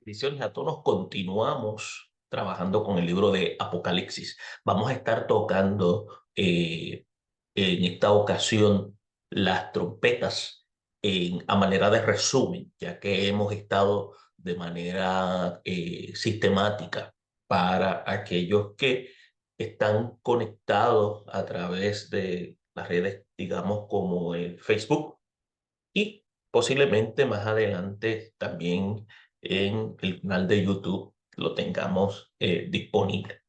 Bendiciones a todos. Continuamos trabajando con el libro de Apocalipsis. Vamos a estar tocando en esta ocasión las trompetas a manera de resumen, ya que hemos estado de manera sistemática para aquellos que están conectados a través de las redes, digamos, como el Facebook y posiblemente más adelante también en el canal de YouTube lo tengamos disponible.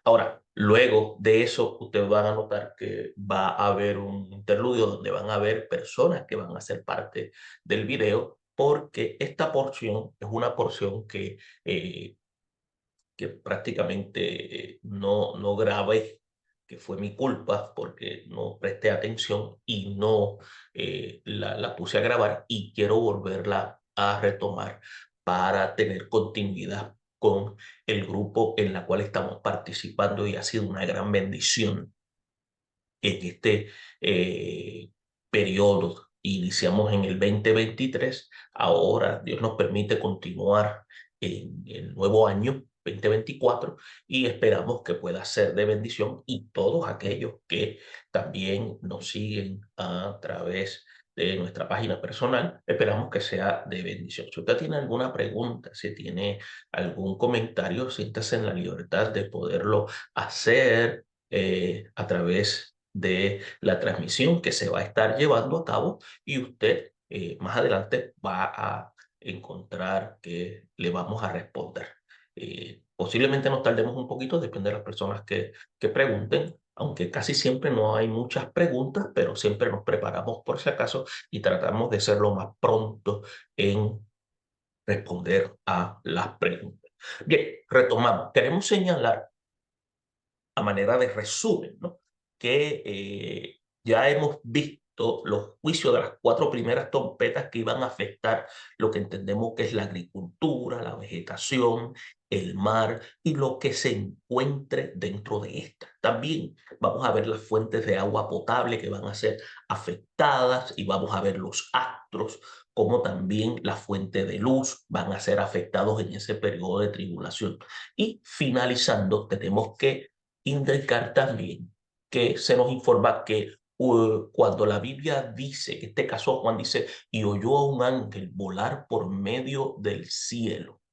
Ahora, luego de eso, ustedes van a notar que va a haber un interludio donde van a haber personas que van a ser parte del video, porque esta porción es una porción que prácticamente no grabé, que fue mi culpa porque no presté atención y no la puse a grabar y quiero volverla a retomar para tener continuidad con el grupo en la cual estamos participando y ha sido una gran bendición en este periodo. Iniciamos en el 2023, ahora Dios nos permite continuar en el nuevo año 2024 y esperamos que pueda ser de bendición y todos aquellos que también nos siguen a través de nuestra página personal, esperamos que sea de bendición. Si usted tiene alguna pregunta, si tiene algún comentario, siéntase en la libertad de poderlo hacer a través de la transmisión que se va a estar llevando a cabo y usted más adelante va a encontrar que le vamos a responder. Posiblemente nos tardemos un poquito, depende de las personas que pregunten, aunque casi siempre no hay muchas preguntas, pero siempre nos preparamos por si acaso y tratamos de ser lo más pronto en responder a las preguntas. Bien, retomamos. Queremos señalar a manera de resumen, ¿no? Que ya hemos visto los juicios de las cuatro primeras trompetas que iban a afectar lo que entendemos que es la agricultura, la vegetación, el mar y lo que se encuentre dentro de esta. También vamos a ver las fuentes de agua potable que van a ser afectadas y vamos a ver los astros, como también la fuente de luz van a ser afectados en ese periodo de tribulación. Y finalizando, tenemos que indicar también que se nos informa que cuando la Biblia dice, en este caso Juan dice, y oyó a un ángel volar por medio del cielo,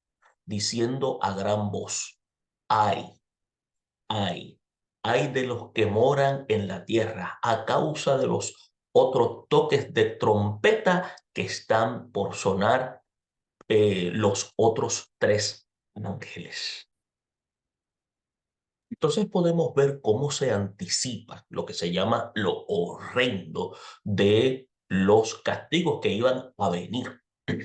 diciendo a gran voz, ay, ay, ay de los que moran en la tierra a causa de los otros toques de trompeta que están por sonar los otros tres ángeles. Entonces podemos ver cómo se anticipa lo que se llama lo horrendo de los castigos que iban a venir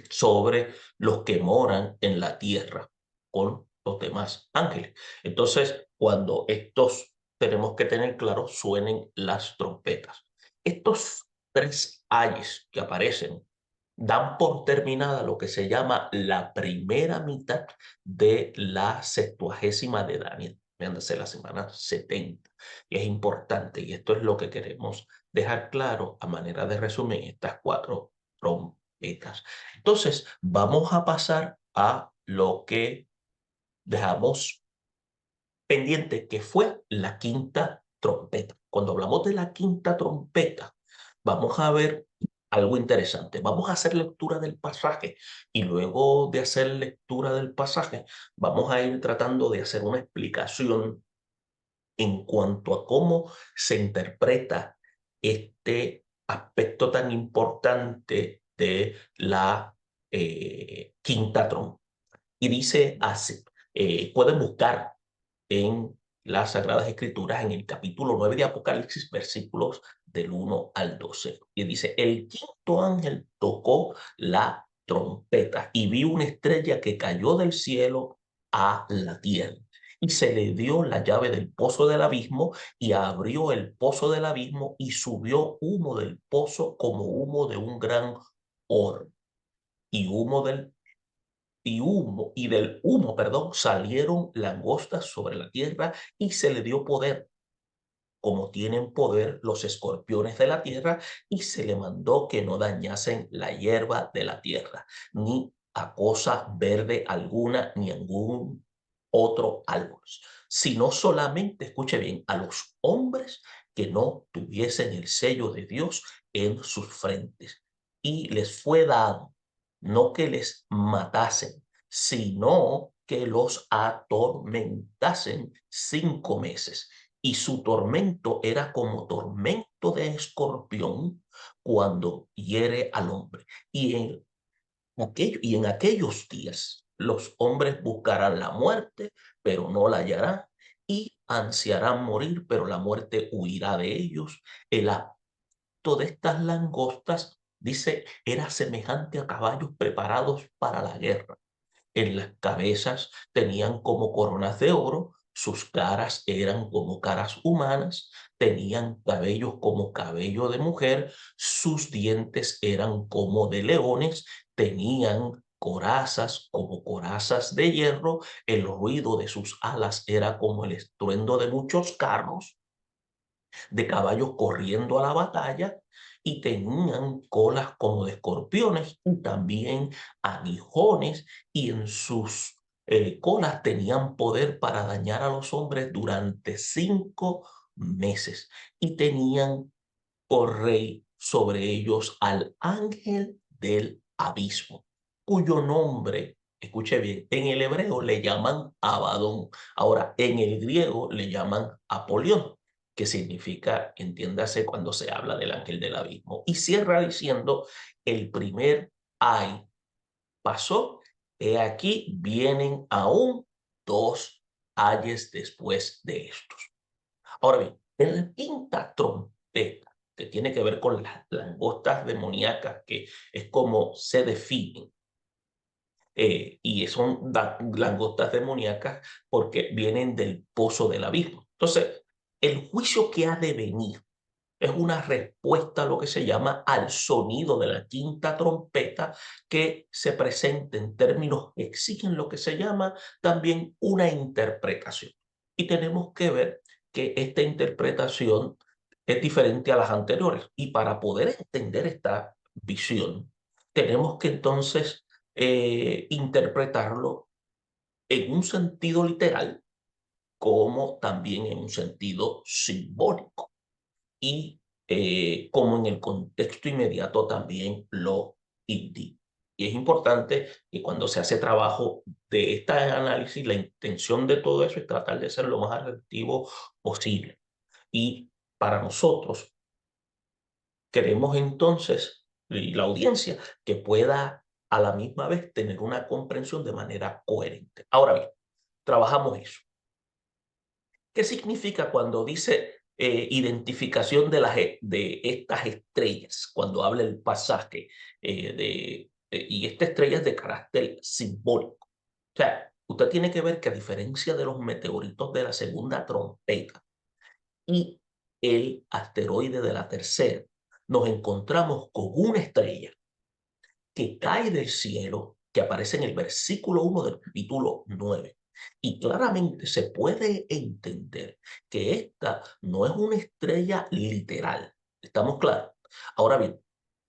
sobre los que moran en la tierra con los demás ángeles. Entonces, cuando estos tenemos que tener claro, suenen las trompetas. Estos tres ayes que aparecen dan por terminada lo que se llama la primera mitad de la septuagésima de Daniel, véndase la semana 70. Y es importante, y esto es lo que queremos dejar claro a manera de resumen estas cuatro trompetas. Entonces, vamos a pasar a lo que dejamos pendiente, que fue la quinta trompeta. Cuando hablamos de la quinta trompeta, vamos a ver algo interesante. Vamos a hacer lectura del pasaje y luego de hacer lectura del pasaje, vamos a ir tratando de hacer una explicación en cuanto a cómo se interpreta este aspecto tan importante de la quinta trompeta. Y dice así, pueden buscar en las Sagradas Escrituras, en el capítulo 9 de Apocalipsis, versículos del 1 al 12. Y dice, el quinto ángel tocó la trompeta y vi una estrella que cayó del cielo a la tierra. Y se le dio la llave del pozo del abismo y abrió el pozo del abismo y subió humo del pozo como humo de un gran horno. Y del humo, perdón, salieron langostas sobre la tierra y se le dio poder, como tienen poder los escorpiones de la tierra, y se le mandó que no dañasen la hierba de la tierra, ni a cosa verde alguna ni a ningún otro árbol, sino solamente, escuche bien, a los hombres que no tuviesen el sello de Dios en sus frentes. Y les fue dado no que les matasen, sino que los atormentasen 5 meses. Y su tormento era como tormento de escorpión cuando hiere al hombre. Y en aquellos días los hombres buscarán la muerte, pero no la hallarán, y ansiarán morir, pero la muerte huirá de ellos. El acto de estas langostas, dice, era semejante a caballos preparados para la guerra. En las cabezas tenían como coronas de oro, sus caras eran como caras humanas, tenían cabellos como cabello de mujer, sus dientes eran como de leones, tenían corazas como corazas de hierro, el ruido de sus alas era como el estruendo de muchos carros de caballos corriendo a la batalla, y tenían colas como de escorpiones y también aguijones, y en sus colas tenían poder para dañar a los hombres durante 5 meses, y tenían por rey sobre ellos al ángel del abismo, cuyo nombre, escuche bien, en el hebreo le llaman Abadón. Ahora, en el griego le llaman Apolión, que significa, entiéndase, cuando se habla del ángel del abismo. Y cierra diciendo, el primer ay pasó, he aquí vienen aún dos ayes después de estos. Ahora bien, en la quinta trompeta, que tiene que ver con las langostas demoníacas, que es como se definen, y son langostas demoníacas porque vienen del pozo del abismo. Entonces, el juicio que ha de venir es una respuesta a lo que se llama al sonido de la quinta trompeta, que se presenta en términos que exigen lo que se llama también una interpretación. Y tenemos que ver que esta interpretación es diferente a las anteriores. Y para poder entender esta visión, tenemos que entonces interpretarlo en un sentido literal como también en un sentido simbólico, y como en el contexto inmediato también lo indica. Y es importante que cuando se hace trabajo de este análisis, la intención de todo eso es tratar de ser lo más efectivo posible. Y para nosotros queremos entonces, y la audiencia, que pueda a la misma vez tener una comprensión de manera coherente. Ahora bien, trabajamos eso. ¿Qué significa cuando dice identificación de estas estrellas? Cuando habla el pasaje y esta estrella es de carácter simbólico. O sea, usted tiene que ver que a diferencia de los meteoritos de la segunda trompeta y el asteroide de la tercera, nos encontramos con una estrella que cae del cielo, que aparece en el versículo 1 del capítulo 9. Y claramente se puede entender que esta no es una estrella literal. ¿Estamos claros? Ahora bien,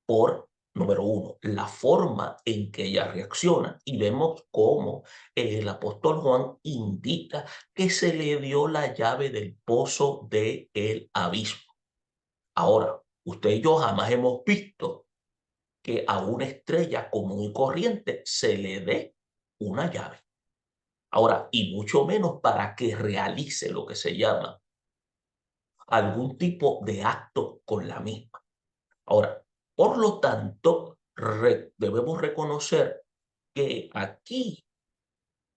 por número uno, la forma en que ella reacciona, y vemos cómo el apóstol Juan indica que se le dio la llave del pozo del abismo. Ahora, usted y yo jamás hemos visto que a una estrella común y corriente se le dé una llave. Ahora, y mucho menos para que realice lo que se llama algún tipo de acto con la misma. Ahora, por lo tanto, debemos reconocer que aquí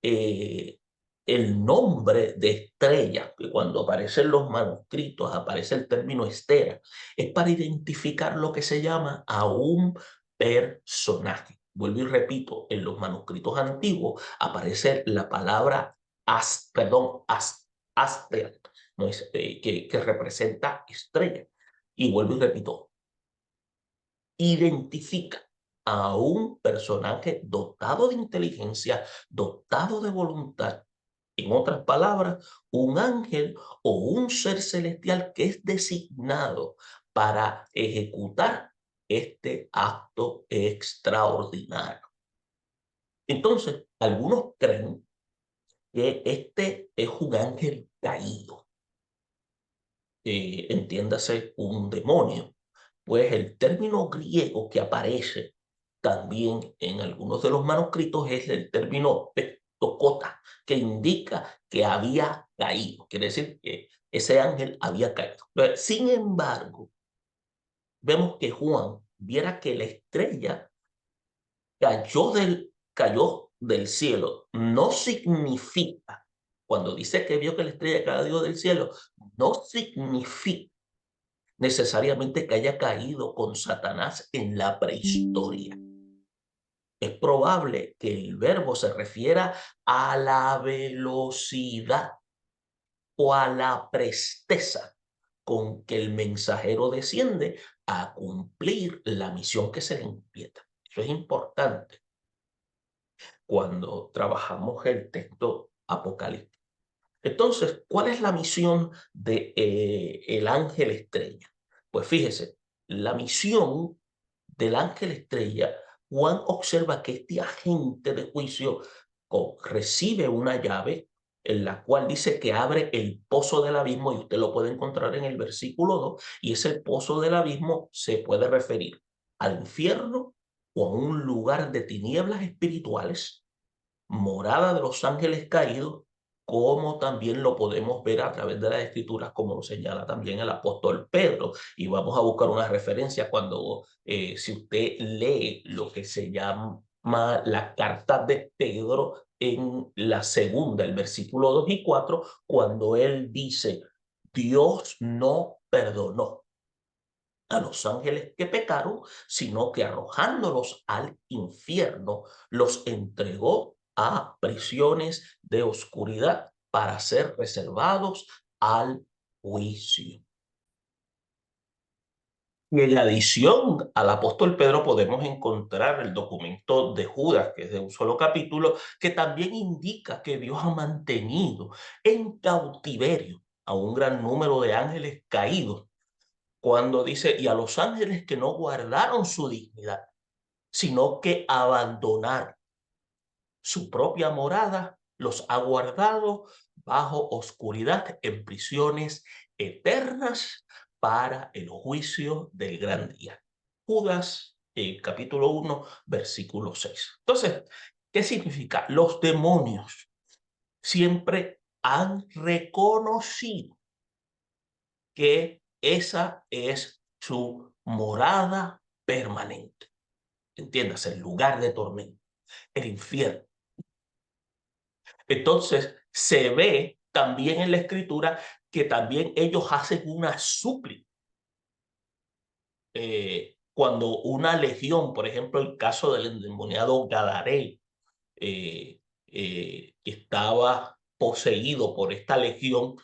eh, el nombre de estrella, que cuando aparecen los manuscritos aparece el término estera, es para identificar lo que se llama a un personaje. Vuelvo y repito, en los manuscritos antiguos aparece la palabra aster, ¿no es? Que representa estrella. Y vuelvo y repito, identifica a un personaje dotado de inteligencia, dotado de voluntad. En otras palabras, un ángel o un ser celestial que es designado para ejecutar este acto extraordinario. Entonces, algunos creen que este es un ángel caído, entiéndase un demonio, pues el término griego que aparece también en algunos de los manuscritos es el término pestocota, que indica que había caído, quiere decir que ese ángel había caído. Sin embargo, vemos que Juan viera que la estrella cayó del cielo. No significa, cuando dice que vio que la estrella cayó del cielo, no significa necesariamente que haya caído con Satanás en la prehistoria. Es probable que el verbo se refiera a la velocidad o a la presteza con que el mensajero desciende a cumplir la misión que se le encomienda. Eso es importante cuando trabajamos el texto apocalíptico. Entonces, ¿cuál es la misión de el ángel estrella? Pues fíjese, la misión del ángel estrella, Juan observa que este agente de juicio recibe una llave en la cual dice que abre el pozo del abismo, y usted lo puede encontrar en el versículo 2, y ese pozo del abismo se puede referir al infierno o a un lugar de tinieblas espirituales, morada de los ángeles caídos, como también lo podemos ver a través de las escrituras, como lo señala también el apóstol Pedro. Y vamos a buscar una referencia cuando, si usted lee lo que se llama la carta de Pedro en la segunda, el versículo 2 y 4, cuando él dice, Dios no perdonó a los ángeles que pecaron, sino que arrojándolos al infierno, los entregó a prisiones de oscuridad para ser reservados al juicio. Y en adición al apóstol Pedro podemos encontrar el documento de Judas, que es de un solo capítulo, que también indica que Dios ha mantenido en cautiverio a un gran número de ángeles caídos, cuando dice, y a los ángeles que no guardaron su dignidad, sino que abandonaron su propia morada, los ha guardado bajo oscuridad en prisiones eternas para el juicio del gran día. Judas, capítulo 1, versículo 6. Entonces, ¿qué significa? Los demonios siempre han reconocido que esa es su morada permanente. Entiéndase, el lugar de tormento, el infierno. Entonces, se ve también en la escritura que también ellos hacen una súplica. Cuando una legión, por ejemplo, el caso del endemoniado Gadareno, estaba poseído por esta legión,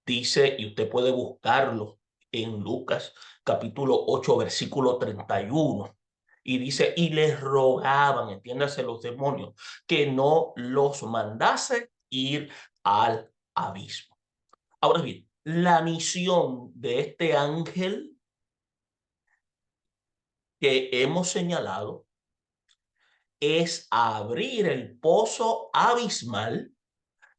dice, y usted puede buscarlo en Lucas capítulo 8, versículo 31. Y dice, y les rogaban, entiéndase los demonios, que no los mandase ir al abismo. Ahora bien, la misión de este ángel que hemos señalado es abrir el pozo abismal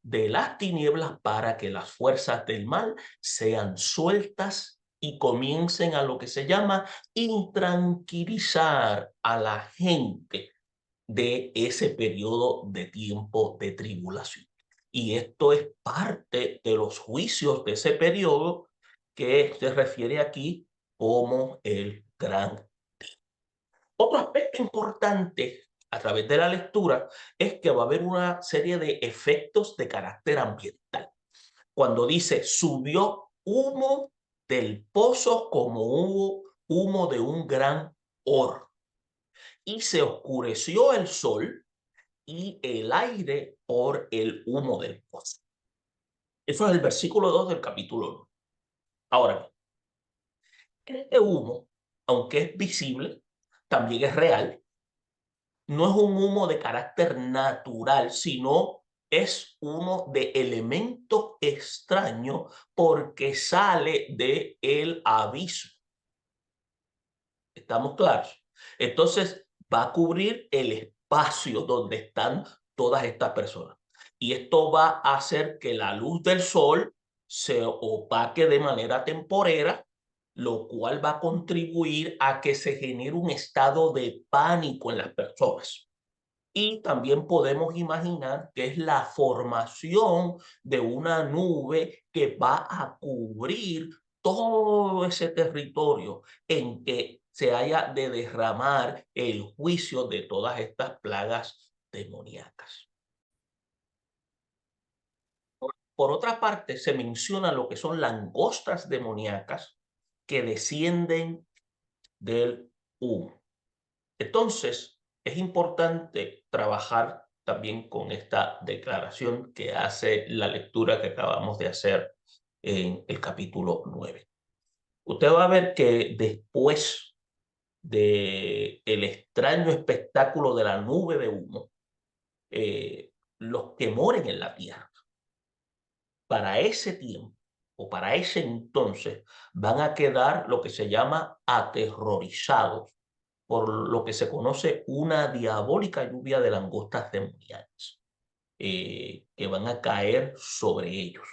de las tinieblas para que las fuerzas del mal sean sueltas y comiencen a lo que se llama intranquilizar a la gente de ese periodo de tiempo de tribulación. Y esto es parte de los juicios de ese periodo que se refiere aquí como el gran. Otro aspecto importante a través de la lectura es que va a haber una serie de efectos de carácter ambiental. Cuando dice subió humo del pozo como humo de un gran horno, y se oscureció el sol y el aire por el humo del pozo. Eso es el versículo 2 del capítulo 1. Ahora, este humo, aunque es visible, también es real. No es un humo de carácter natural, sino es uno de elemento extraño porque sale del abismo. ¿Estamos claros? Entonces va a cubrir el espacio donde están todas estas personas. Y esto va a hacer que la luz del sol se opaque de manera temporera, lo cual va a contribuir a que se genere un estado de pánico en las personas. Y también podemos imaginar que es la formación de una nube que va a cubrir todo ese territorio en que se haya de derramar el juicio de todas estas plagas demoníacas. Por otra parte, se menciona lo que son langostas demoníacas que descienden del humo. Entonces, es importante trabajar también con esta declaración que hace la lectura que acabamos de hacer en el capítulo 9. Usted va a ver que después del extraño espectáculo de la nube de humo, los que moren en la tierra, para ese tiempo o para ese entonces, van a quedar lo que se llama aterrorizados por lo que se conoce una diabólica lluvia de langostas demoníacas que van a caer sobre ellos.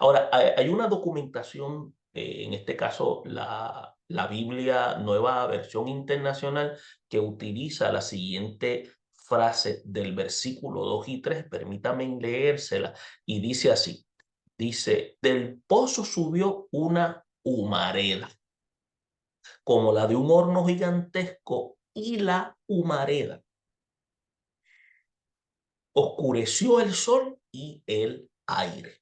Ahora, hay una documentación, en este caso la Biblia Nueva Versión Internacional, que utiliza la siguiente frase del versículo 2 y 3, permítame leérsela, y dice así, dice, del pozo subió una humareda como la de un horno gigantesco, y la humareda oscureció el sol y el aire.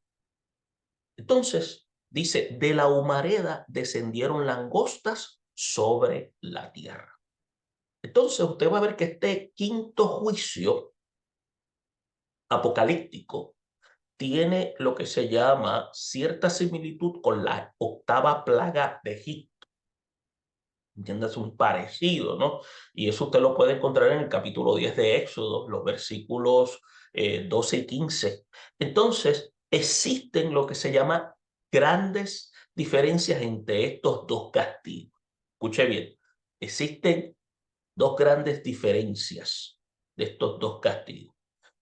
Entonces, dice, de la humareda descendieron langostas sobre la tierra. Entonces, usted va a ver que este quinto juicio apocalíptico tiene lo que se llama cierta similitud con la octava plaga de Egipto. Entiendas, un parecido, ¿no? Y eso usted lo puede encontrar en el capítulo 10 de Éxodo, los versículos 12 y 15. Entonces, existen lo que se llama grandes diferencias entre estos dos castigos. Escuche bien, existen dos grandes diferencias de estos dos castigos.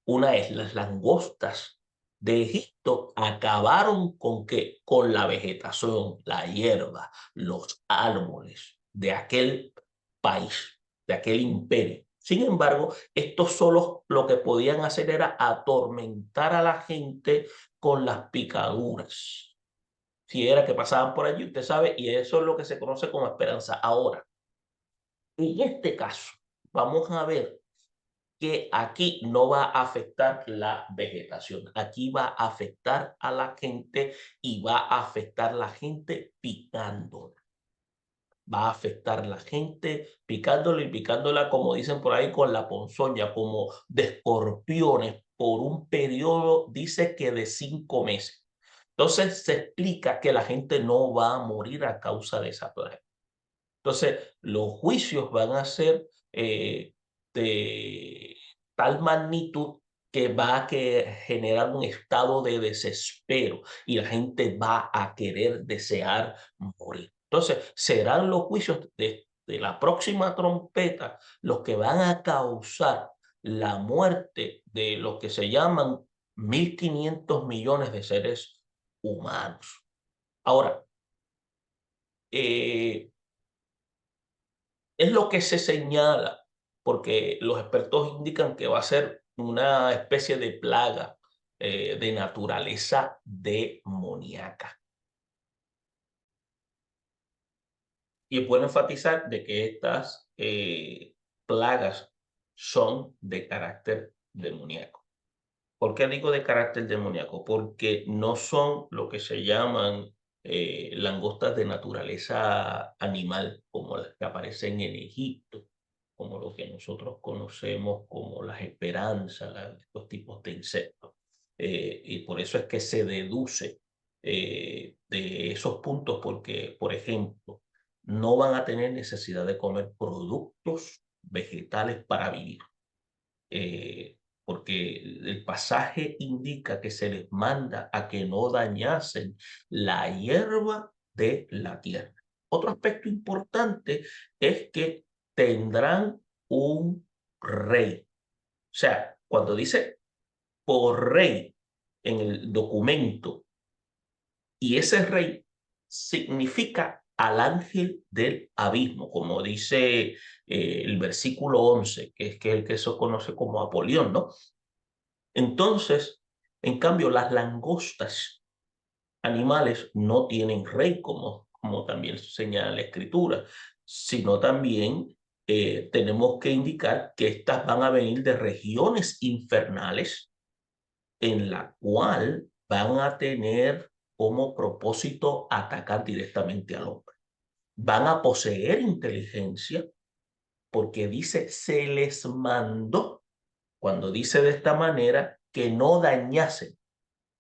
Una es las langostas de Egipto acabaron con qué? Con la vegetación, la hierba, los árboles de aquel país, de aquel imperio. Sin embargo, estos solo lo que podían hacer era atormentar a la gente con las picaduras. Si era que pasaban por allí, usted sabe, y eso es lo que se conoce como esperanza. Ahora, en este caso, vamos a ver que aquí no va a afectar la vegetación, aquí va a afectar a la gente y va a afectar a la gente picándola. Va a afectar a la gente picándola y picándola, como dicen por ahí, con la ponzoña, como de escorpiones por un periodo, dice que de 5 meses. Entonces se explica que la gente no va a morir a causa de esa plaga. Entonces, los juicios van a ser de tal magnitud que va a generar un estado de desespero y la gente va a querer desear morir. Entonces, serán los juicios de la próxima trompeta los que van a causar la muerte de lo que se llaman 1.500 millones de seres humanos. Ahora, eh, es lo que se señala, porque los expertos indican que va a ser una especie de plaga de naturaleza demoníaca. Y es bueno enfatizar de que estas plagas son de carácter demoníaco. ¿Por qué digo de carácter demoníaco? Porque no son lo que se llaman langostas de naturaleza animal, como las que aparecen en Egipto, como lo que nosotros conocemos como las esperanzas, estos tipos de insectos. Y por eso es que se deduce de esos puntos, porque, por ejemplo, no van a tener necesidad de comer productos vegetales para vivir. Porque el pasaje indica que se les manda a que no dañasen la hierba de la tierra. Otro aspecto importante es que tendrán un rey. sea, cuando dice por rey en el documento, y ese rey significa al ángel del abismo, como dice el versículo 11, que es que el que se conoce como Apolión, ¿no? Entonces, en cambio, las langostas animales no tienen rey, como también señala la escritura, sino también tenemos que indicar que estas van a venir de regiones infernales en la cual van a tener como propósito atacar directamente al hombre. Van a poseer inteligencia porque dice, se les mandó, cuando dice de esta manera, que no dañasen,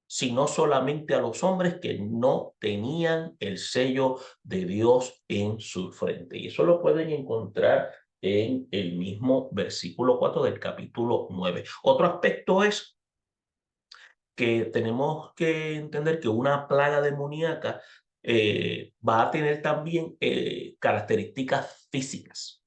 sino solamente a los hombres que no tenían el sello de Dios en su frente. Y eso lo pueden encontrar en el mismo versículo 4 del capítulo 9. Otro aspecto es que tenemos que entender que una plaga demoníaca va a tener también características físicas.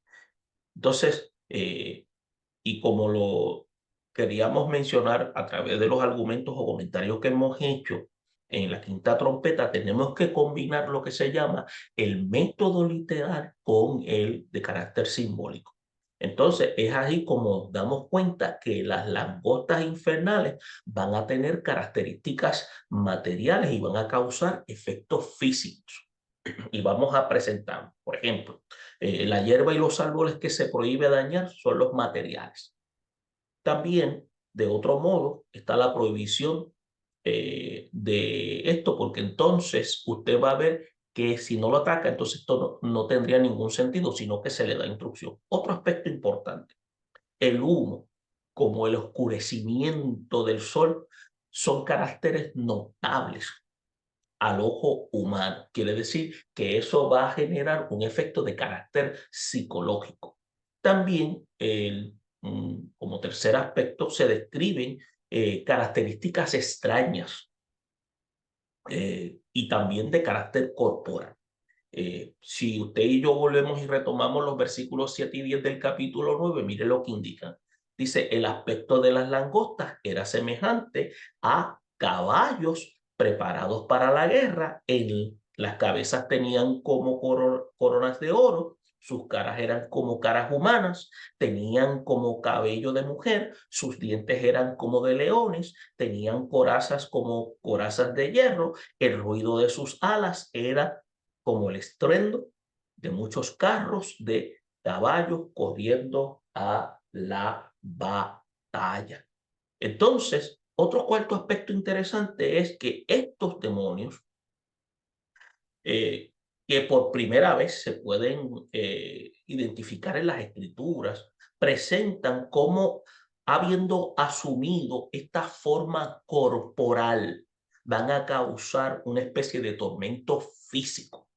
Entonces, y como lo queríamos mencionar a través de los argumentos o comentarios que hemos hecho en la quinta trompeta, tenemos que combinar lo que se llama el método literal con el de carácter simbólico. Entonces, es así como damos cuenta que las langostas infernales van a tener características materiales y van a causar efectos físicos. Y vamos a presentar, por ejemplo, la hierba y los árboles que se prohíbe dañar son los materiales. También, de otro modo, está la prohibición de esto, porque entonces usted va a ver que si no lo ataca, entonces esto no tendría ningún sentido, sino que se le da instrucción. Otro aspecto importante, el humo, como el oscurecimiento del sol, son caracteres notables al ojo humano. Quiere decir que eso va a generar un efecto de carácter psicológico. También, como tercer aspecto, se describen características extrañas y también de carácter corporal. Si usted y yo volvemos y retomamos los versículos 7 y 10 del capítulo 9, mire lo que indican. Dice, el aspecto de las langostas era semejante a caballos preparados para la guerra. Las cabezas tenían como coronas de oro, sus caras eran como caras humanas, tenían como cabello de mujer, sus dientes eran como de leones, tenían corazas como corazas de hierro, el ruido de sus alas era como el estruendo de muchos carros de caballos corriendo a la batalla. Entonces, otro cuarto aspecto interesante es que estos demonios, que por primera vez se pueden identificar en las escrituras, presentan como habiendo asumido esta forma corporal, van a causar una especie de tormento físico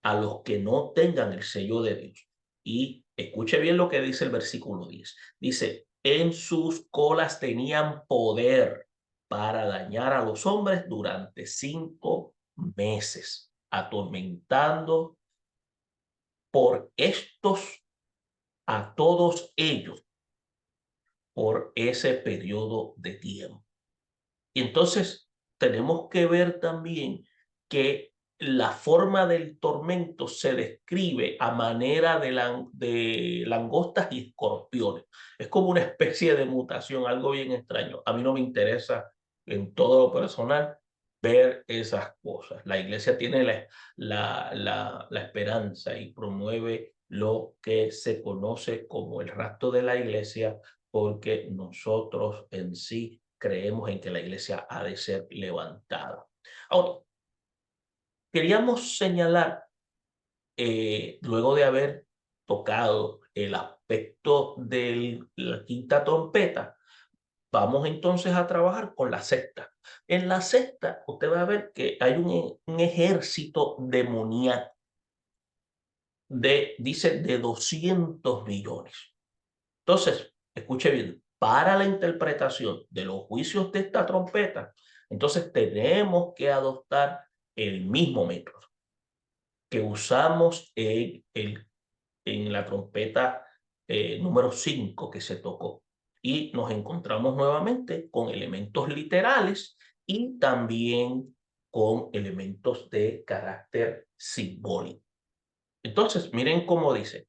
a los que no tengan el sello de Dios. Y escuche bien lo que dice el versículo 10. Dice, en sus colas tenían poder para dañar a los hombres durante 5 meses, atormentando por estos a todos ellos por ese periodo de tiempo. Y entonces tenemos que ver también que la forma del tormento se describe a manera de langostas y escorpiones. Es como una especie de mutación, algo bien extraño. A mí no me interesa en todo lo personal ver esas cosas. La iglesia tiene la esperanza y promueve lo que se conoce como el rapto de la iglesia, porque nosotros en sí creemos en que la iglesia ha de ser levantada. Ahora, queríamos señalar, luego de haber tocado el aspecto de la quinta trompeta, vamos entonces a trabajar con la sexta. En la sexta, usted va a ver que hay un ejército demoníaco dice, de 200 millones. Entonces, escuche bien, para la interpretación de los juicios de esta trompeta, entonces tenemos que adoptar el mismo método que usamos en la trompeta número 5 que se tocó. y nos encontramos nuevamente con elementos literales y también con elementos de carácter simbólico. Entonces, miren cómo dice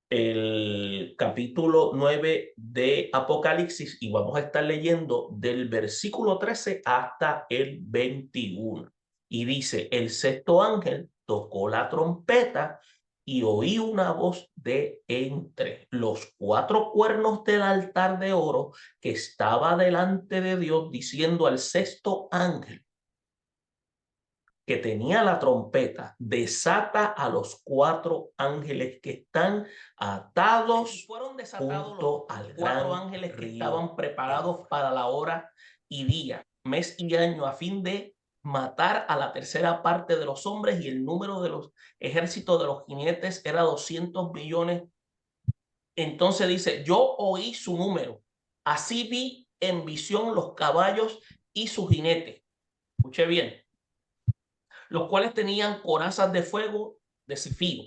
el capítulo 9 de Apocalipsis, y vamos a estar leyendo del versículo 13 hasta el 21. Y dice, el sexto ángel tocó la trompeta y oí una voz de entre los cuatro cuernos del altar de oro que estaba delante de Dios, diciendo al sexto ángel que tenía la trompeta, desata a los cuatro ángeles que están atados. Fueron desatados junto al cuatro ángeles que estaban preparados para la hora y día, mes y año, a fin de matar a la tercera parte de los hombres, y el número de los ejércitos de los jinetes era 200 millones. Entonces dice, yo oí su número, así vi en visión los caballos y sus jinetes. Escuche bien, los cuales tenían corazas de fuego, de zifiro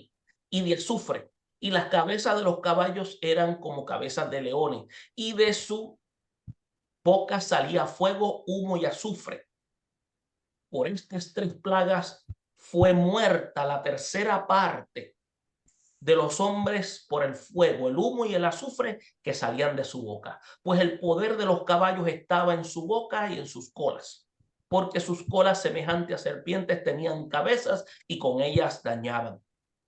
y de azufre, y las cabezas de los caballos eran como cabezas de leones, y de su boca salía fuego, humo y azufre. Por estas tres plagas fue muerta la tercera parte de los hombres por el fuego, el humo y el azufre que salían de su boca, pues el poder de los caballos estaba en su boca y en sus colas, porque sus colas semejantes a serpientes tenían cabezas y con ellas dañaban.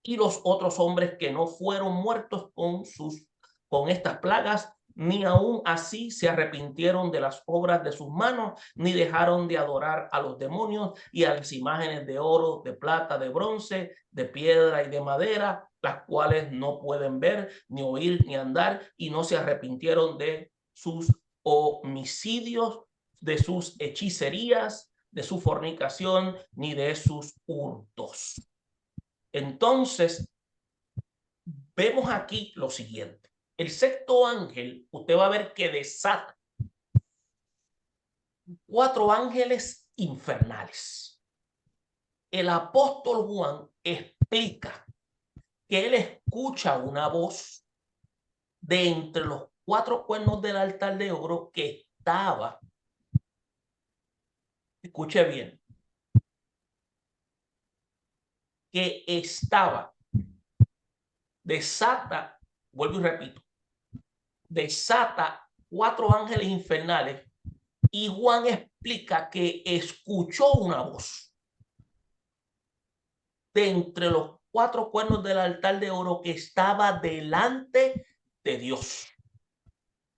Y los otros hombres que no fueron muertos con estas plagas, ni aún así se arrepintieron de las obras de sus manos, ni dejaron de adorar a los demonios y a las imágenes de oro, de plata, de bronce, de piedra y de madera, las cuales no pueden ver, ni oír, ni andar, y no se arrepintieron de sus homicidios, de sus hechicerías, de su fornicación, ni de sus hurtos. Entonces, vemos aquí lo siguiente. El sexto ángel, usted va a ver que desata cuatro ángeles infernales. El apóstol Juan explica que él escucha una voz de entre los cuatro cuernos del altar de oro que estaba, escuche bien, que estaba, desata, vuelvo y repito, desata cuatro ángeles infernales, y Juan explica que escuchó una voz de entre los cuatro cuernos del altar de oro que estaba delante de Dios,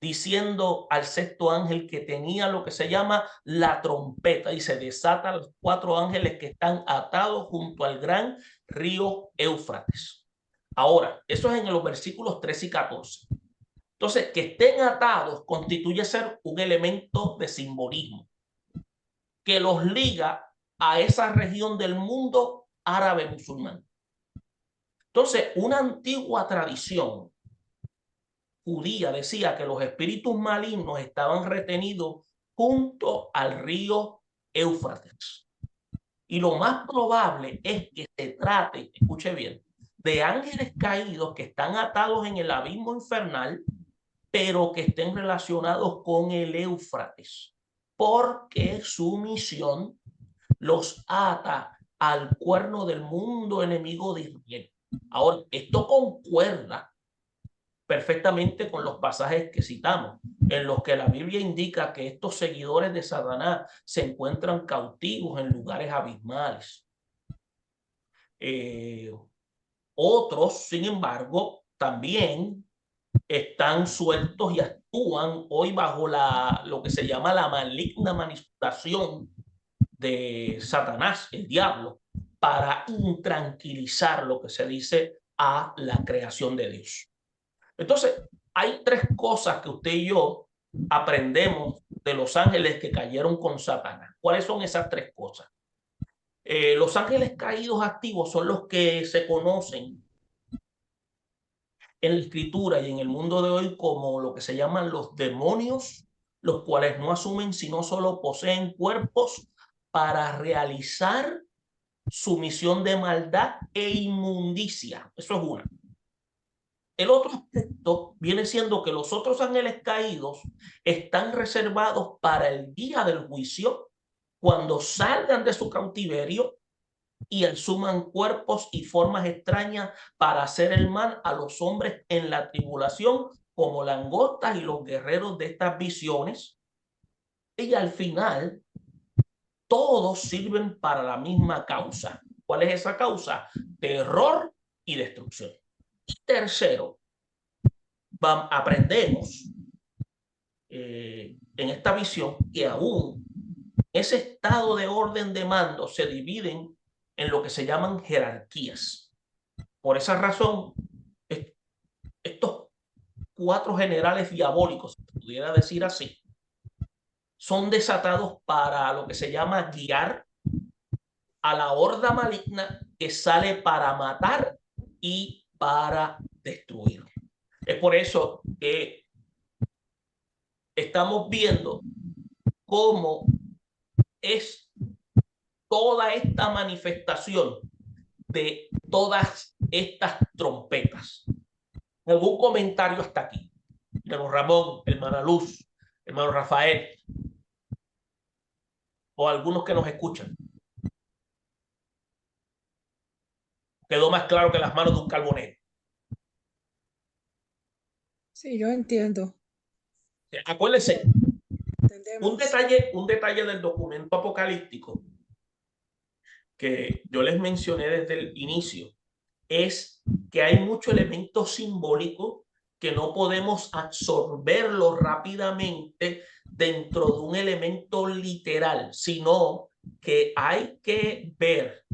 diciendo al sexto ángel que tenía lo que se llama la trompeta, y se desatan los cuatro ángeles que están atados junto al gran río Éufrates. Ahora, eso es en los versículos 13 y 14. Entonces, que estén atados constituye ser un elemento de simbolismo que los liga a esa región del mundo árabe musulmán. Entonces, una antigua tradición judía decía que los espíritus malignos estaban retenidos junto al río Éufrates. Y lo más probable es que se trate, escuche bien, de ángeles caídos que están atados en el abismo infernal, pero que estén relacionados con el Éufrates, porque su misión los ata al cuerno del mundo enemigo de Israel. Ahora, esto concuerda perfectamente con los pasajes que citamos, en los que la Biblia indica que estos seguidores de Satanás se encuentran cautivos en lugares abismales. Otros, sin embargo, también están sueltos y actúan hoy bajo lo que se llama la maligna manipulación de Satanás, el diablo, para intranquilizar lo que se dice a la creación de Dios. Entonces, hay tres cosas que usted y yo aprendemos de los ángeles que cayeron con Satanás. ¿Cuáles son esas tres cosas? Los ángeles caídos activos son los que se conocen en la escritura y en el mundo de hoy como lo que se llaman los demonios, los cuales no asumen sino solo poseen cuerpos para realizar su misión de maldad e inmundicia. Eso es una. El otro aspecto viene siendo que los otros ángeles caídos están reservados para el día del juicio, cuando salgan de su cautiverio y exhuman cuerpos y formas extrañas para hacer el mal a los hombres en la tribulación, como langostas y los guerreros de estas visiones. Y al final, todos sirven para la misma causa. ¿Cuál es esa causa? Terror y destrucción. Y tercero, aprendemos en esta visión que aún ese estado de orden de mando se dividen en lo que se llaman jerarquías. Por esa razón, estos 4 generales diabólicos, se pudiera decir así, son desatados para lo que se llama guiar a la horda maligna que sale para matar y para destruir. Es por eso que estamos viendo cómo es toda esta manifestación de todas estas trompetas. ¿Algún comentario hasta aquí? Hermano Ramón, hermana Luz, hermano Rafael, o algunos que nos escuchan. Quedó más claro que las manos de un carbonero. Sí, yo entiendo. Acuérdense, Entendemos. un detalle del documento apocalíptico que yo les mencioné desde el inicio es que hay mucho elemento simbólico que no podemos absorberlo rápidamente dentro de un elemento literal, sino que hay que ver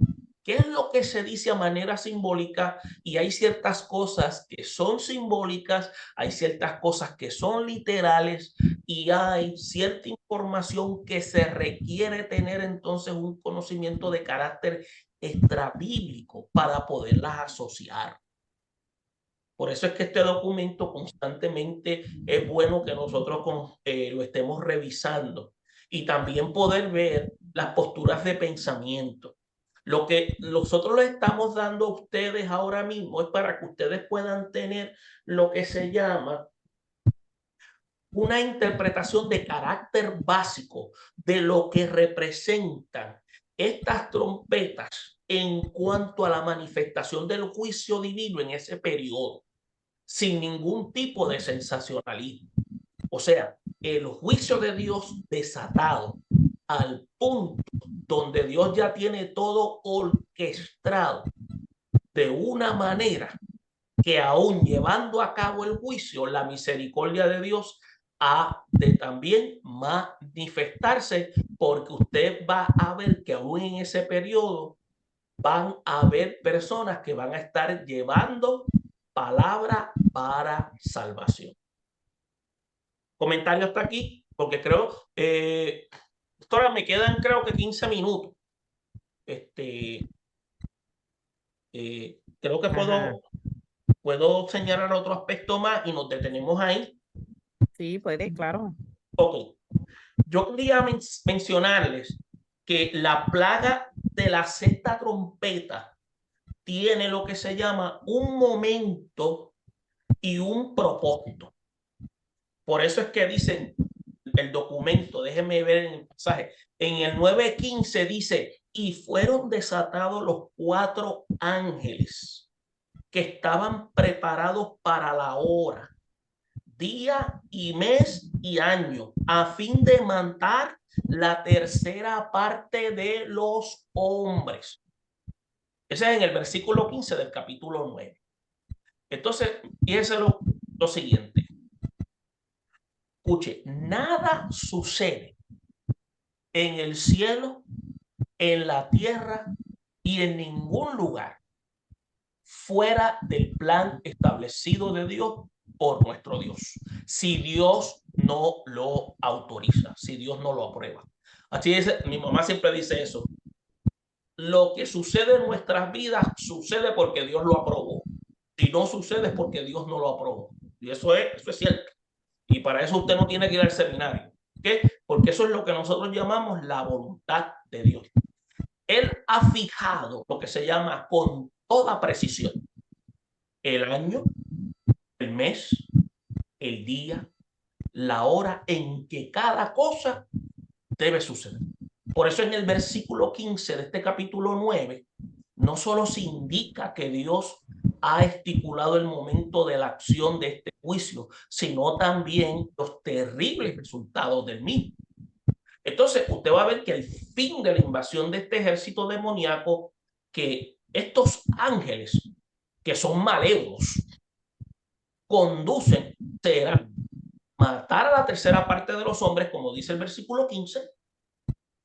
qué es lo que se dice a manera simbólica, y hay ciertas cosas que son simbólicas, hay ciertas cosas que son literales, y hay cierta información que se requiere tener entonces un conocimiento de carácter extrabíblico para poderlas asociar. Por eso es que este documento constantemente es bueno que nosotros lo estemos revisando, y también poder ver las posturas de pensamiento. Lo que nosotros les estamos dando a ustedes ahora mismo es para que ustedes puedan tener lo que se llama una interpretación de carácter básico de lo que representan estas trompetas en cuanto a la manifestación del juicio divino en ese periodo, sin ningún tipo de sensacionalismo. O sea, el juicio de Dios desatado al punto donde Dios ya tiene todo orquestado de una manera que, aún llevando a cabo el juicio, la misericordia de Dios ha de también manifestarse, porque usted va a ver que aún en ese periodo van a haber personas que van a estar llevando palabra para salvación. Comentario hasta aquí, porque creo, ahora me quedan creo que 15 minutos. Creo que puedo señalar otro aspecto más y nos detenemos ahí. Sí, puede, claro. Ok. Yo quería mencionarles que la plaga de la sexta trompeta tiene lo que se llama un momento y un propósito. Por eso es que dicen el documento, déjenme ver en el pasaje, en el 9:15 dice: y fueron desatados los 4 ángeles que estaban preparados para la hora, día y mes y año, a fin de matar la tercera parte de los hombres. Ese es en el versículo 15 del capítulo 9. Entonces, fíjense lo siguiente. Escuche, nada sucede en el cielo, en la tierra y en ningún lugar fuera del plan establecido de Dios por nuestro Dios, si Dios no lo autoriza, si Dios no lo aprueba. Así es, mi mamá siempre dice eso: lo que sucede en nuestras vidas sucede porque Dios lo aprobó. Si no sucede es porque Dios no lo aprobó. Y eso es cierto. Y para eso usted no tiene que ir al seminario. ¿Qué? Porque eso es lo que nosotros llamamos la voluntad de Dios. Él ha fijado lo que se llama con toda precisión el año, el mes, el día, la hora en que cada cosa debe suceder. Por eso en el versículo 15 de este capítulo 9, no solo se indica que Dios ha estipulado el momento de la acción de este juicio, sino también los terribles resultados del mismo. Entonces, usted va a ver que el fin de la invasión de este ejército demoníaco, que estos ángeles, que son malévolos, conducen, será matar a la tercera parte de los hombres, como dice el versículo 15.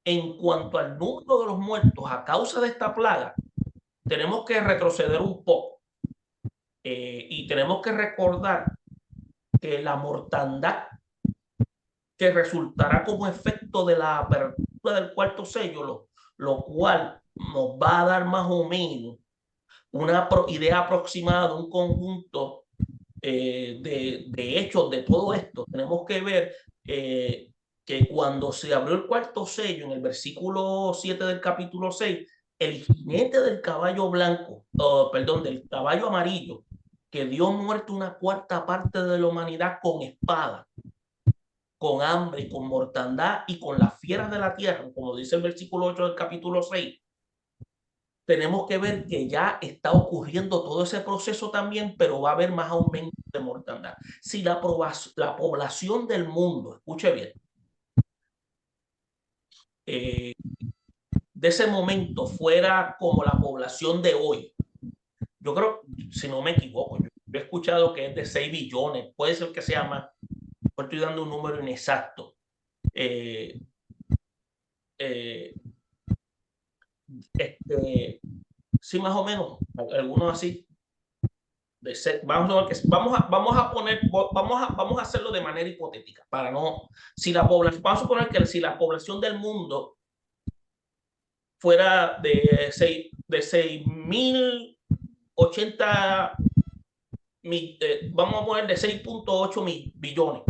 En cuanto al número de los muertos a causa de esta plaga, tenemos que retroceder un poco y tenemos que recordar que la mortandad que resultará como efecto de la apertura del cuarto sello, lo cual nos va a dar más o menos una idea aproximada de un conjunto de hechos de todo esto. Tenemos que ver que cuando se abrió el cuarto sello, en el versículo 7 del capítulo 6, el jinete del caballo blanco, del caballo amarillo, que dio muerte una cuarta parte de la humanidad con espada, con hambre, con mortandad y con las fieras de la tierra, como dice el versículo 8 del capítulo 6, tenemos que ver que ya está ocurriendo todo ese proceso también, pero va a haber más aumento de mortandad. Si la población del mundo, escuche bien, de ese momento fuera como la población de hoy, yo creo, si no me equivoco, yo he escuchado que es de 6 billones, puede ser que sea más, no estoy dando un número inexacto. Sí, más o menos, algunos así. Vamos a hacerlo de manera hipotética para no, si la población, vamos a suponer que si la población del mundo fuera de 6.080 vamos a poner de 6.8 billones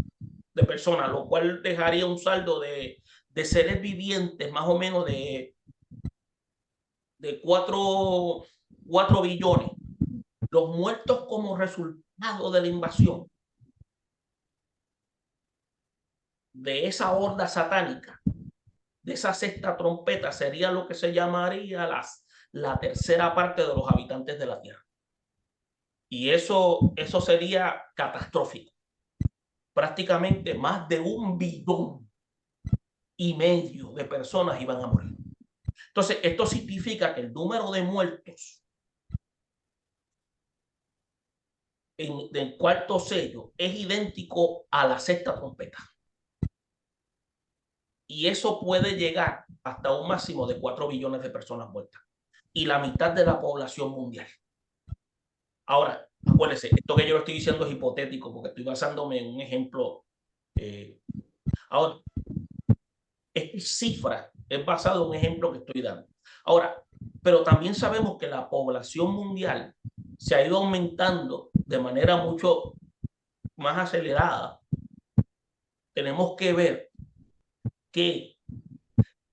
de personas, lo cual dejaría un saldo de seres vivientes más o menos de 4 billones. Los muertos como resultado de la invasión de esa horda satánica, de esa sexta trompeta, sería lo que se llamaría la tercera parte de los habitantes de la tierra. Y eso sería catastrófico. Prácticamente más de 1,5 billones de personas iban a morir. Entonces, esto significa que el número de muertos del cuarto sello es idéntico a la sexta trompeta. Y eso puede llegar hasta un máximo de 4 billones de personas muertas y la mitad de la población mundial. Ahora, acuérdense, esto que yo estoy diciendo es hipotético porque estoy basándome en un ejemplo. Ahora, esta cifra es basado en un ejemplo que estoy dando. Ahora, pero también sabemos que la población mundial se ha ido aumentando de manera mucho más acelerada. Tenemos que ver que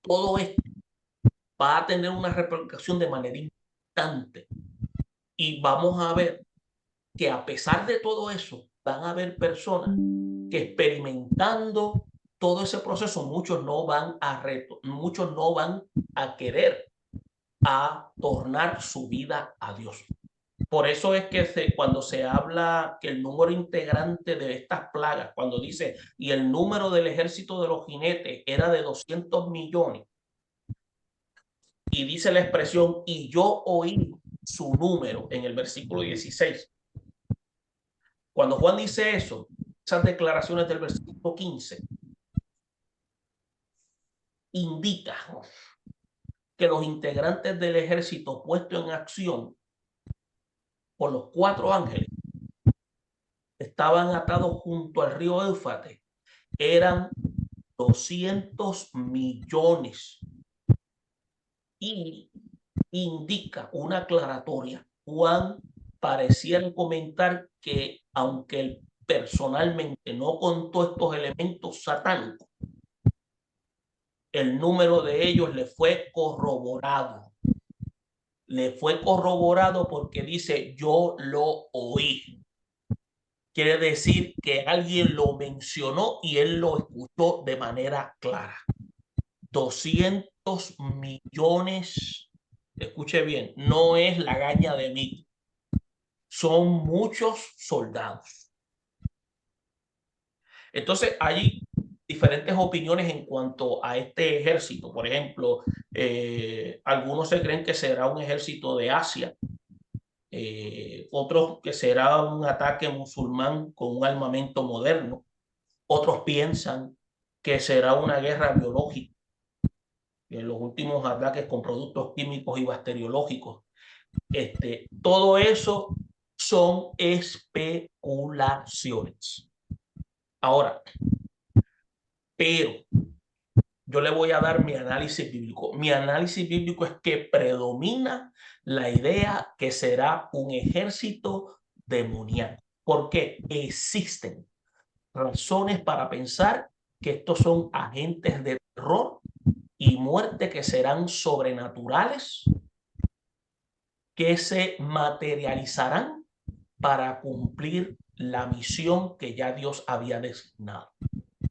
todo esto va a tener una repercusión de manera importante y vamos a ver que a pesar de todo eso van a haber personas que experimentando todo ese proceso muchos no van a querer a tornar su vida a Dios. Por eso es que cuando se habla que el número integrante de estas plagas, cuando dice, y el número del ejército de los jinetes era de 200 millones, y dice la expresión, y yo oí su número en el versículo 16. Cuando Juan dice eso, esas declaraciones del versículo 15, indica que los integrantes del ejército puesto en acción por los 4 ángeles estaban atados junto al río Éufrates, eran 200 millones. Y indica una aclaratoria. Juan pareciera comentar que aunque él personalmente no contó estos elementos satánicos, el número de ellos le fue corroborado. Le fue corroborado porque dice, yo lo oí. quiere decir que alguien lo mencionó y él lo escuchó de manera clara. 200 millones, escuche bien, no es la gaña de 1000, son muchos soldados. Entonces hay diferentes opiniones en cuanto a este ejército. Por ejemplo, algunos se creen que será un ejército de Asia, otros que será un ataque musulmán con un armamento moderno, otros piensan que será una guerra biológica, en los últimos ataques con productos químicos y bacteriológicos. Todo eso son especulaciones. Ahora, pero yo le voy a dar mi análisis bíblico. Mi análisis bíblico es que predomina la idea que será un ejército demoníaco. Porque existen razones para pensar que estos son agentes de terror y muerte que serán sobrenaturales, que se materializarán para cumplir la misión que ya Dios había designado.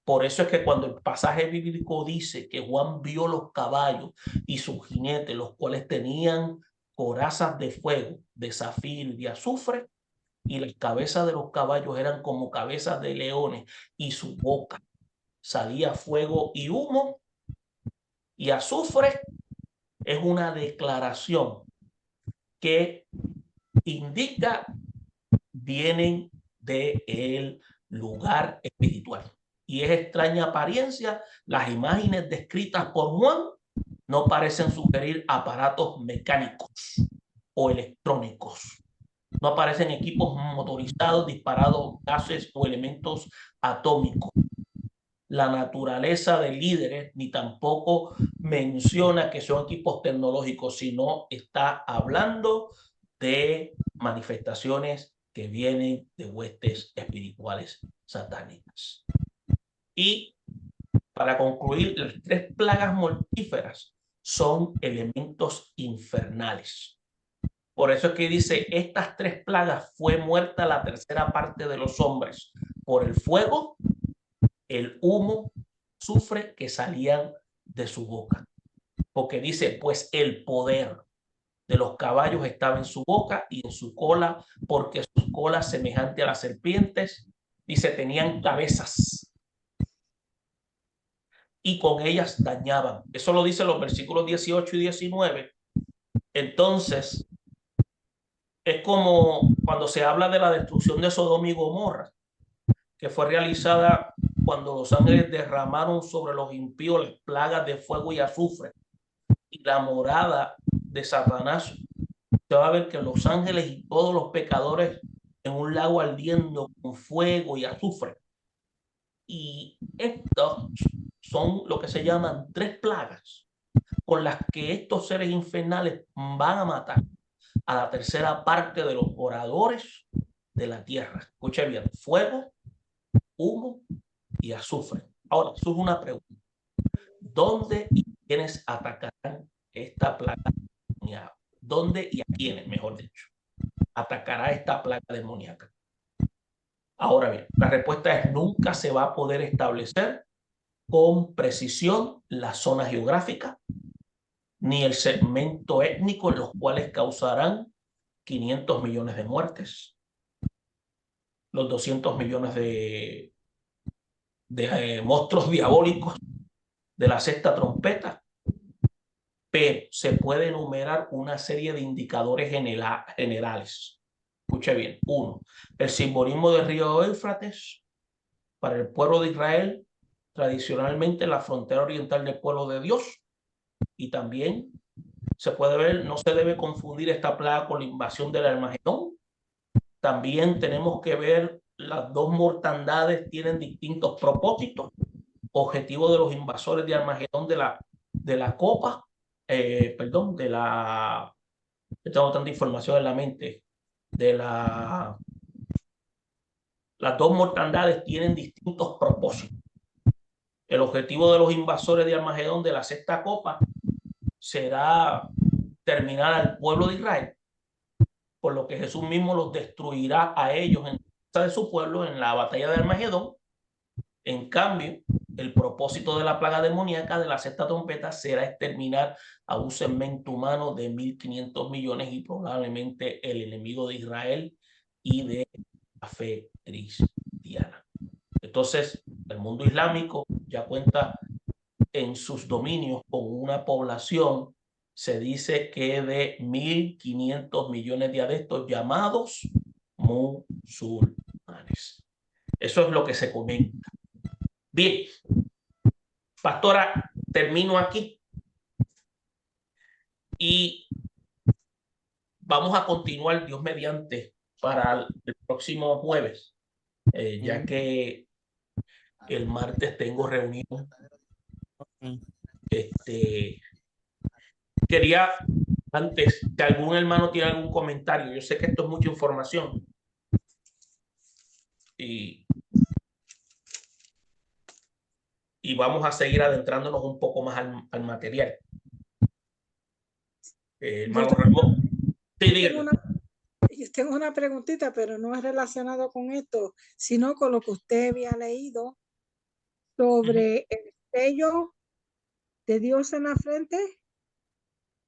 Por eso es que cuando el pasaje bíblico dice que Juan vio los caballos y sus jinetes, los cuales tenían corazas de fuego, de zafiro y de azufre, y las cabezas de los caballos eran como cabezas de leones, y su boca salía fuego y humo y azufre, es una declaración que indica vienen del lugar espiritual. Y es extraña apariencia, las imágenes descritas por Juan no parecen sugerir aparatos mecánicos o electrónicos. No aparecen equipos motorizados, disparados, gases o elementos atómicos. La naturaleza de líderes ni tampoco menciona que son equipos tecnológicos, sino está hablando de manifestaciones que vienen de huestes espirituales satánicas. Y para concluir, las 3 plagas mortíferas son elementos infernales. Por eso es que dice, estas 3 plagas fue muerta la tercera parte de los hombres por el fuego, el humo, azufre que salían de su boca. Porque dice, pues el poder de los caballos estaba en su boca y en su cola, porque sus colas semejante a las serpientes, dice, tenían cabezas y con ellas dañaban. Eso lo dicen los versículos 18 y 19. Entonces, es como cuando se habla de la destrucción de Sodoma y Gomorra, que fue realizada cuando los ángeles derramaron sobre los impíos las plagas de fuego y azufre y la morada de Satanás. Se va a ver que los ángeles y todos los pecadores en un lago ardiendo con fuego y azufre. Y estos son lo que se llaman 3 plagas con las que estos seres infernales van a matar a la tercera parte de los moradores de la tierra. Escuche bien, fuego, humo y azufre. Ahora, eso es una pregunta. ¿Dónde y quiénes atacarán esta plaga demoníaca? ¿Dónde y a quiénes, mejor dicho, atacará esta plaga demoníaca? Ahora bien, la respuesta es nunca se va a poder establecer con precisión la zona geográfica ni el segmento étnico en los cuales causarán 500 millones de muertes, los 200 millones de monstruos diabólicos de la sexta trompeta, pero se puede enumerar una serie de indicadores generales. Escuche bien. 1. El simbolismo del río Éufrates para el pueblo de Israel, tradicionalmente la frontera oriental del pueblo de Dios, y también se puede ver, no se debe confundir esta plaga con la invasión del Armagedón. También tenemos que ver las 2 mortandades tienen distintos propósitos. Objetivo de los invasores de Armagedón de la copa, perdón, de la, tengo tanta información en la mente, de las 2 mortandades tienen distintos propósitos. El objetivo de los invasores de Armagedón de la sexta copa será terminar al pueblo de Israel, por lo que Jesús mismo los destruirá a ellos de su pueblo en la batalla de Armagedón. En cambio, el propósito de la plaga demoníaca de la sexta trompeta será exterminar a un segmento humano de 1.500 millones y probablemente el enemigo de Israel y de la fe cristiana. Entonces, el mundo islámico ya cuenta en sus dominios con una población, se dice que de 1.500 millones de adeptos llamados musulmanes. Eso es lo que se comenta. Bien, pastora, termino aquí y vamos a continuar, Dios mediante, para el próximo jueves, ya que el martes tengo reunión. Quería, antes, si algún hermano tiene algún comentario, yo sé que esto es mucha información y vamos a seguir adentrándonos un poco más al material. Hermano Ramón, sí, dígame. Yo tengo una preguntita, pero no es relacionado con esto, sino con lo que usted había leído sobre el sello de Dios en la frente.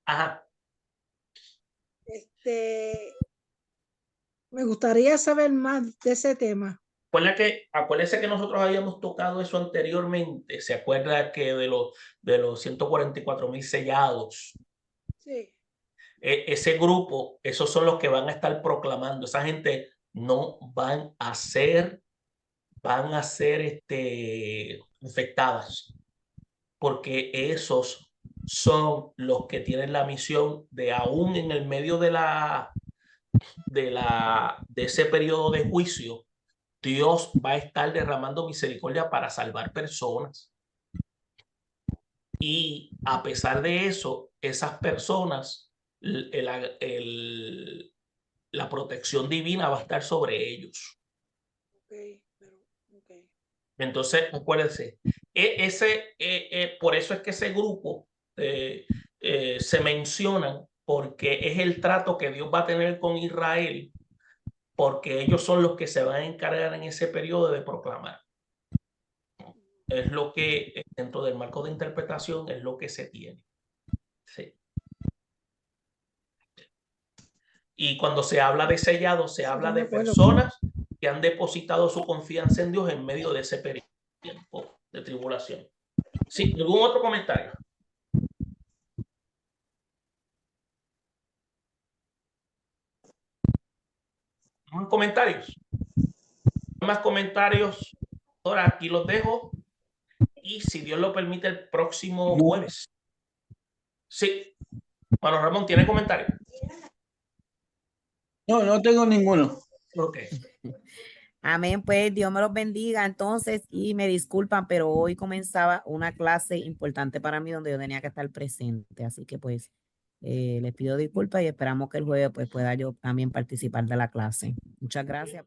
Ajá. Me gustaría saber más de ese tema. Acuérdese que nosotros habíamos tocado eso anteriormente. ¿Se acuerda que de los 144,000 sellados? Sí. Ese grupo, esos son los que van a estar proclamando. Esa gente no van a ser infectadas, porque esos son los que tienen la misión de, aún en el medio de ese periodo de juicio, Dios va a estar derramando misericordia para salvar personas. Y a pesar de eso, esas personas, la protección divina va a estar sobre ellos. Okay. Entonces, acuérdense, por eso es que ese grupo se mencionan, porque es el trato que Dios va a tener con Israel, porque ellos son los que se van a encargar en ese periodo de proclamar. Es lo que, dentro del marco de interpretación, es lo que se tiene. Sí. Y cuando se habla de sellado, se habla de personas que han depositado su confianza en Dios en medio de ese periodo de tribulación. Sí, ¿algún otro comentario? ¿Más comentarios? Más comentarios. Ahora aquí los dejo. Y si Dios lo permite, el próximo jueves. Sí. Mano Ramón, ¿tiene comentarios? No, no tengo ninguno. Ok. Amén, pues Dios me los bendiga entonces, y me disculpan, pero hoy comenzaba una clase importante para mí donde yo tenía que estar presente, así que pues les pido disculpas y esperamos que el jueves pues pueda yo también participar de la clase. Muchas gracias.